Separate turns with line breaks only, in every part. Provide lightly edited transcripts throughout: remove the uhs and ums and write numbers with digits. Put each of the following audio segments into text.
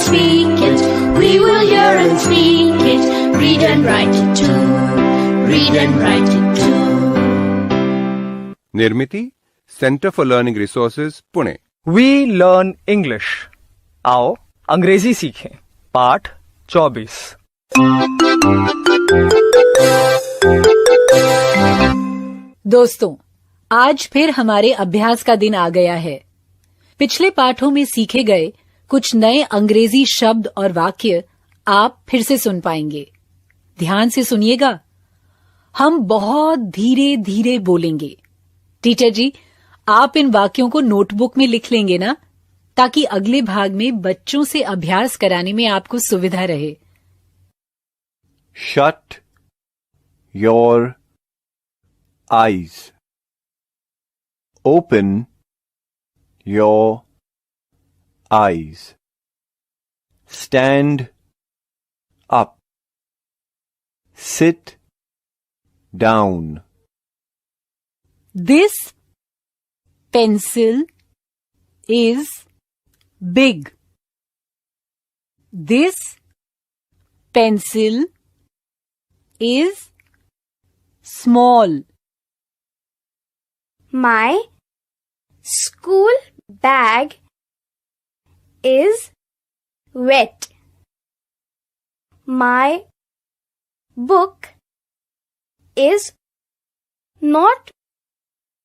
speak it. We will hear and speak it. Read and write it too. Read and write it too.
Nirmiti centre for learning resources Pune.
We learn English. आओ अंग्रेजी सीखें। पाठ 24।
दोस्तों, आज फिर हमारे अभ्यास का दिन आ गया है। पिछले पाठों में सीखे गए कुछ नए अंग्रेजी शब्द और वाक्य आप फिर से सुन पाएंगे। ध्यान से सुनिएगा। हम बहुत धीरे धीरे बोलेंगे। टीचर जी, आप इन वाक्यों को नोटबुक में लिख लेंगे ना, ताकि अगले भाग में बच्चों से अभ्यास कराने में आपको सुविधा रहे।
Shut your eyes. Open your eyes. Stand up. Sit down.
This pencil is big. This pencil is small.
My school bag is wet. My book is not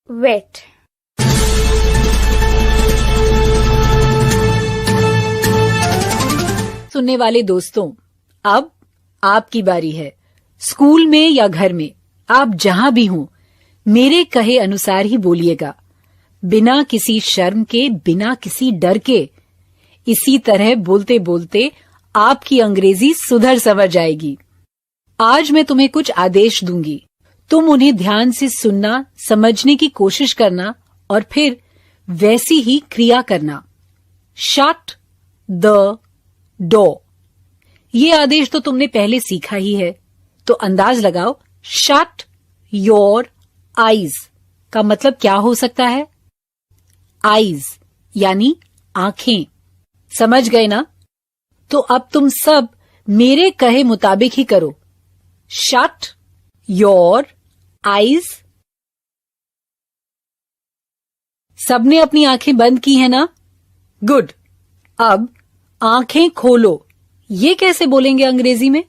wet.
सुनने वाले दोस्तों, अब आपकी बारी है। स्कूल में या घर में, आप जहां भी हों, मेरे कहे अनुसार ही बोलिएगा, बिना किसी शर्म के, बिना किसी डर के। इसी तरह बोलते बोलते आपकी अंग्रेजी सुधर संवर जाएगी। आज मैं तुम्हें कुछ आदेश दूंगी, तुम उन्हें ध्यान से सुनना, समझने की कोशिश करना और फिर वैसी ही क्रिया करना। Shut the door. ये आदेश तो तुमने पहले सीखा ही है, तो अंदाज लगाओ। शट योर आईज का मतलब क्या हो सकता है? आईज यानी आंखें। समझ गए ना? तो अब तुम सब मेरे कहे मुताबिक ही करो। Shut your eyes. सबने अपनी आंखें बंद की है ना? गुड। अब आंखें खोलो। ये कैसे बोलेंगे अंग्रेजी में?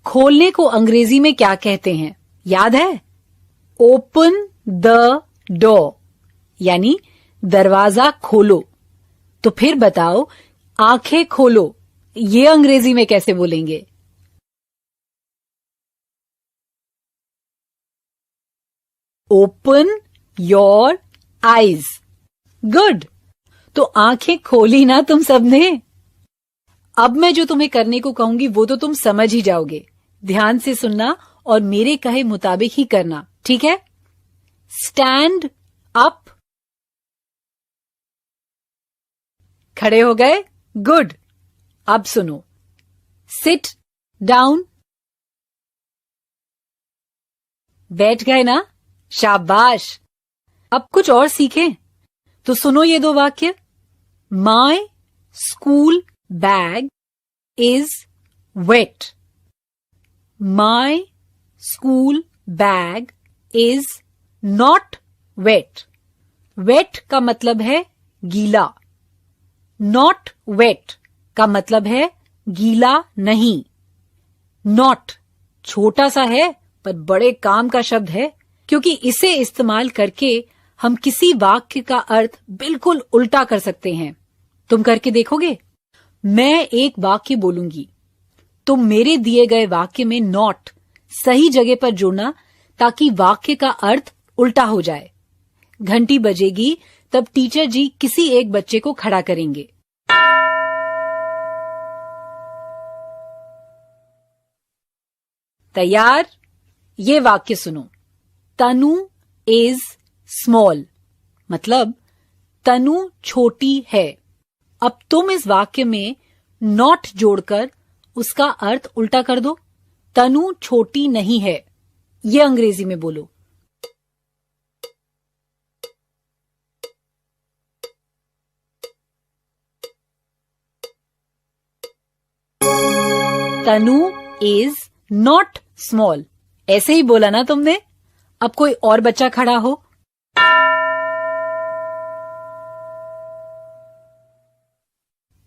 खोलने को अंग्रेजी में क्या कहते हैं, याद है? ओपन द डोर, यानी दरवाजा खोलो। तो फिर बताओ, आंखें खोलो, ये अंग्रेजी में कैसे बोलेंगे? Open your eyes. गुड। तो आंखें खोली ना तुम सबने? अब मैं जो तुम्हें करने को कहूंगी वो तो तुम समझ ही जाओगे। ध्यान से सुनना और मेरे कहे मुताबिक ही करना, ठीक है? Stand up. खड़े हो गए? गुड। अब सुनो। Sit down. बैठ गए ना? शाबाश। अब कुछ और सीखें। तो सुनो ये दो वाक्य। My school bag is wet. My school bag is not wet. Wet का मतलब है गीला। Not wet का मतलब है गीला नहीं। Not छोटा सा है पर बड़े काम का शब्द है, क्योंकि इसे इस्तेमाल करके हम किसी वाक्य का अर्थ बिल्कुल उल्टा कर सकते हैं। तुम करके देखोगे? मैं एक वाक्य बोलूंगी, तुम मेरे दिए गए वाक्य में नॉट सही जगह पर जोड़ना, ताकि वाक्य का अर्थ उल्टा हो जाए। घंटी बजेगी तब टीचर जी किसी एक बच्चे को खड़ा करेंगे। तैयार? ये वाक्य सुनो। तनु इज स्मॉल, मतलब तनु छोटी है। अब तुम इस वाक्य में नॉट जोड़कर उसका अर्थ उल्टा कर दो। तनु छोटी नहीं है, ये अंग्रेजी में बोलो। तनु इज नॉट स्मॉल। ऐसे ही बोला ना तुमने। अब कोई और बच्चा खड़ा हो।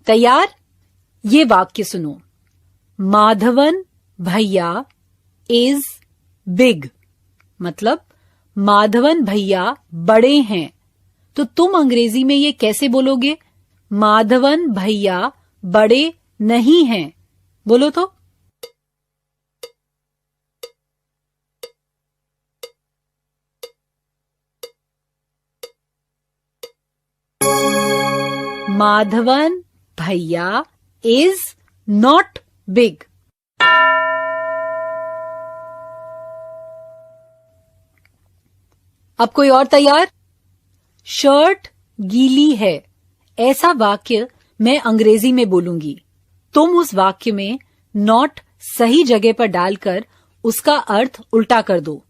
तैयार? ये वाक्य सुनो। माधवन भैया इज बिग, मतलब माधवन भैया बड़े हैं। तो तुम अंग्रेजी में ये कैसे बोलोगे? माधवन भैया बड़े नहीं हैं। बोलो तो। माधवन भैया इज नॉट बिग। अब कोई और तैयार? शर्ट गीली है, ऐसा वाक्य मैं अंग्रेजी में बोलूंगी। तुम उस वाक्य में नॉट सही जगह पर डालकर उसका अर्थ उल्टा कर दो।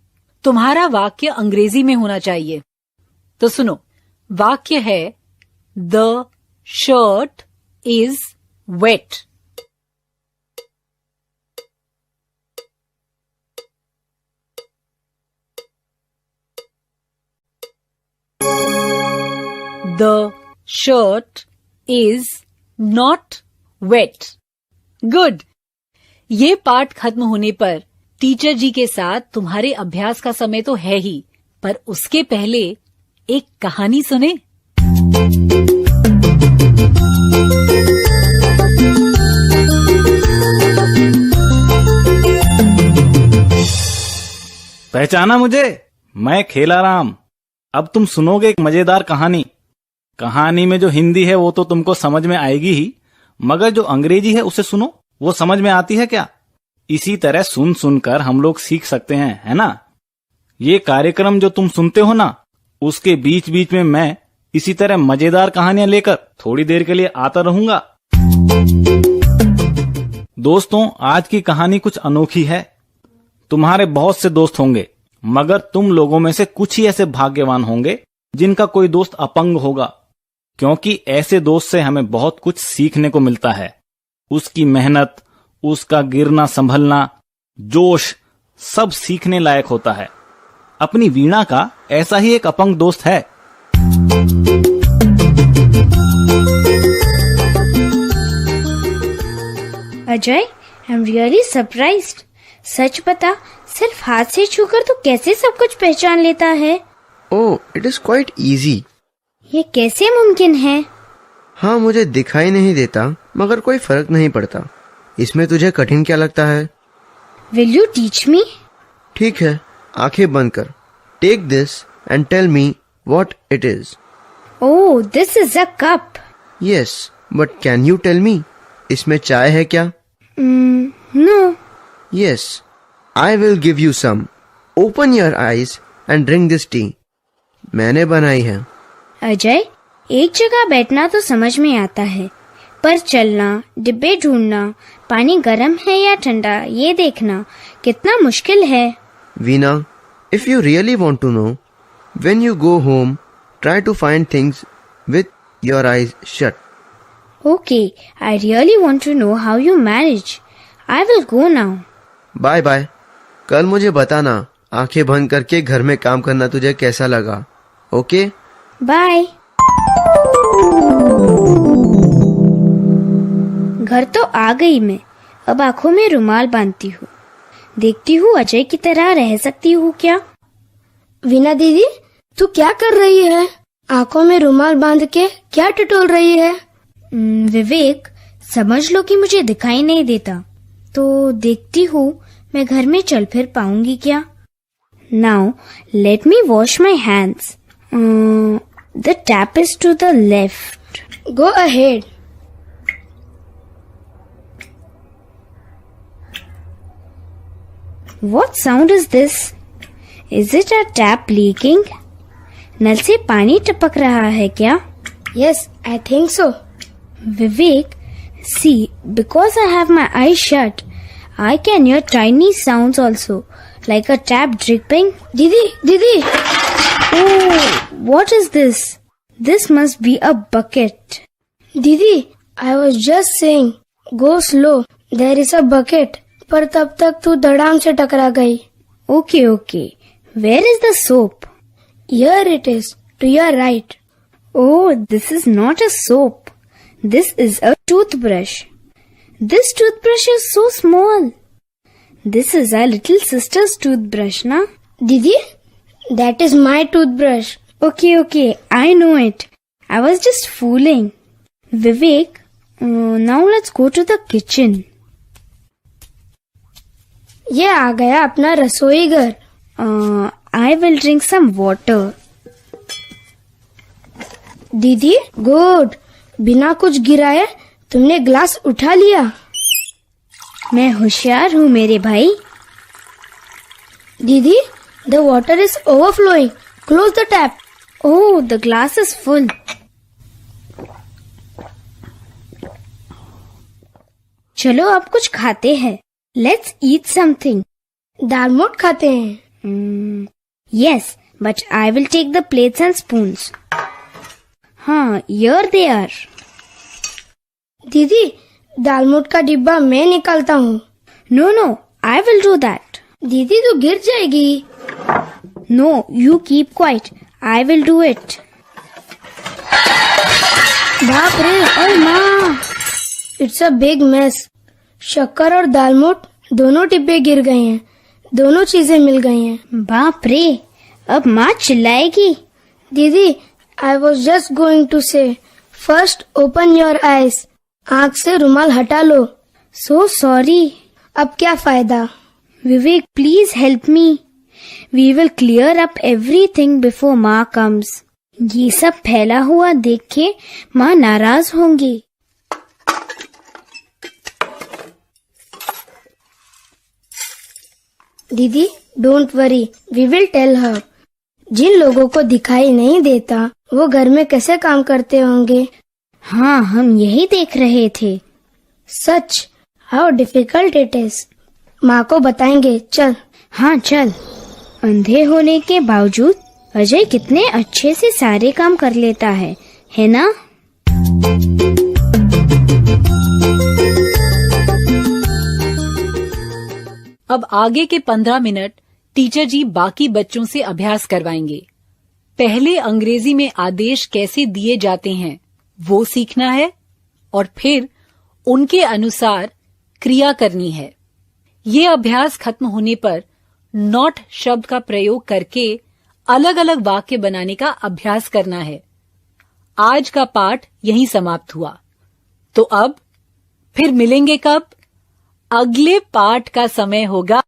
तुम्हारा वाक्य अंग्रेजी में होना चाहिए। तो सुनो, वाक्य है the shirt is wet. The shirt is not wet. Good. ये पाठ खत्म होने पर टीचर जी के साथ तुम्हारे अभ्यास का समय तो है ही, पर उसके पहले एक कहानी सुने।
पहचाना मुझे? मैं खेलाराम। अब तुम सुनोगे एक मजेदार कहानी। कहानी में जो हिंदी है वो तो तुमको समझ में आएगी ही, मगर जो अंग्रेजी है उसे सुनो, वो समझ में आती है क्या? इसी तरह सुन सुनकर हम लोग सीख सकते हैं, है ना? ये कार्यक्रम जो तुम सुनते हो ना, उसके बीच बीच में मैं इसी तरह मजेदार कहानियां लेकर थोड़ी देर के लिए आता रहूंगा। दोस्तों, आज की कहानी कुछ अनोखी है। तुम्हारे बहुत से दोस्त होंगे, मगर तुम लोगों में से कुछ ही ऐसे भाग्यवान होंगे जिनका कोई दोस्त अपंग होगा, क्योंकि ऐसे दोस्त से हमें बहुत कुछ सीखने को मिलता है। उसकी मेहनत, उसका गिरना संभलना, जोश, सब सीखने लायक होता है। अपनी वीणा का ऐसा ही एक अपंग दोस्त है।
Ajay, I am really surprised. सच बता, सिर्फ हाथ से छूकर तो कैसे सब कुछ पहचान लेता है?
ओह, इट इज क्वाइट इजी।
ये कैसे मुमकिन है?
हाँ, मुझे दिखाई नहीं देता, मगर कोई फर्क नहीं पड़ता। इसमें तुझे कठिन क्या लगता है?
Will you teach me?
ठीक है, आंखें बंद कर। Take this and tell me what it is.
Oh, this is a cup.
Yes, but can you tell me, इसमें चाय है क्या?
No.
Yes, I will give you some. Open your eyes and drink this tea. मैंने बनाई है।
अजय, एक जगह बैठना तो समझ में आता है, पर चलना, डिब्बे ढूंढना, पानी गर्म है या ठंडा ये देखना कितना मुश्किल है।
Veena, if you really want to know, when you go home, try to find things with your eyes shut.
Okay, I really want to know how you manage. I will go now.
Bye bye. कल मुझे बताना आंखें बंद करके घर में काम करना तुझे कैसा लगा। ओके?
Bye. घर तो आ गई मैं। अब आंखों में रुमाल बांधती हूँ। देखती हूँ अजय की तरह रह सकती हूँ क्या।
वीना दीदी, तू क्या कर रही है? आंखों में रुमाल बांध के क्या टटोल रही है?
विवेक, समझ लो कि मुझे दिखाई नहीं देता, तो देखती हूँ मैं घर में चल फिर पाऊंगी क्या। Now let me wash my hands. The tap is to the left.
Go ahead.
What sound is this? Is it a tap leaking? नल से पानी टपक रहा है क्या?
Yes, I think so.
Vivek, see, because I have my eyes shut, I can hear tiny sounds also, like a tap dripping.
Didi!
Oh, what is this? This must be a bucket.
Didi, I was just saying, go slow. There is a bucket, पर तब तक तू धड़ाम से टकरा गई।
Okay, okay. Where is the soap?
Here it is, to your right.
Oh, this is not a soap. This is a toothbrush. This toothbrush is so small. This is our little sister's toothbrush, na?
दीदी, that is my toothbrush.
Okay, okay. I know it. I was just fooling. Vivek, now let's go to the kitchen.
ये आ गया अपना रसोई घर।
I will drink some water.
दीदी, good, बिना कुछ गिराए तुमने ग्लास उठा लिया।
मैं होशियार हूँ मेरे भाई।
दीदी, the water is overflowing, close the tap.
Oh, the glass is full. चलो अब कुछ खाते हैं. Let's eat something.
दाल मोठ खाते हैं।
Yes, but I will take the plates and spoons. हाँ, here they are.
दीदी, दाल मोठ का डिब्बा मैं निकालता हूँ।
No, no, I will do that.
दीदी तो गिर जाएगी।
No, you keep quiet. I will do it.
बाप रे, ओए माँ! It's a big mess. शक्कर और दाल मोठ दोनों डिब्बे गिर गए हैं। दोनों चीजें मिल गई हैं।
बाप रे, अब माँ चिल्लाएगी।
दीदी, I was just going to say, first open your eyes. आँख से रुमाल हटा लो।
So sorry.
अब क्या फायदा?
Vivek, please help me. We will clear up everything before माँ comes. ये सब फैला हुआ देख के माँ नाराज होंगी।
दीदी, don't worry, we will tell her. जिन लोगों को दिखाई नहीं देता वो घर में कैसे काम करते होंगे।
हाँ, हम यही देख रहे थे।
सच, हाउ डिफिकल्ट इट इज। माँ को बताएंगे, चल।
हाँ चल। अंधे होने के बावजूद अजय कितने अच्छे से सारे काम कर लेता है ना?
अब आगे के 15 मिनट टीचर जी बाकी बच्चों से अभ्यास करवाएंगे। पहले अंग्रेजी में आदेश कैसे दिए जाते हैं वो सीखना है और फिर उनके अनुसार क्रिया करनी है। ये अभ्यास खत्म होने पर नॉट शब्द का प्रयोग करके अलग अलग वाक्य बनाने का अभ्यास करना है। आज का पाठ यहीं समाप्त हुआ। तो अब फिर मिलेंगे कब? अगले पाठ का समय होगा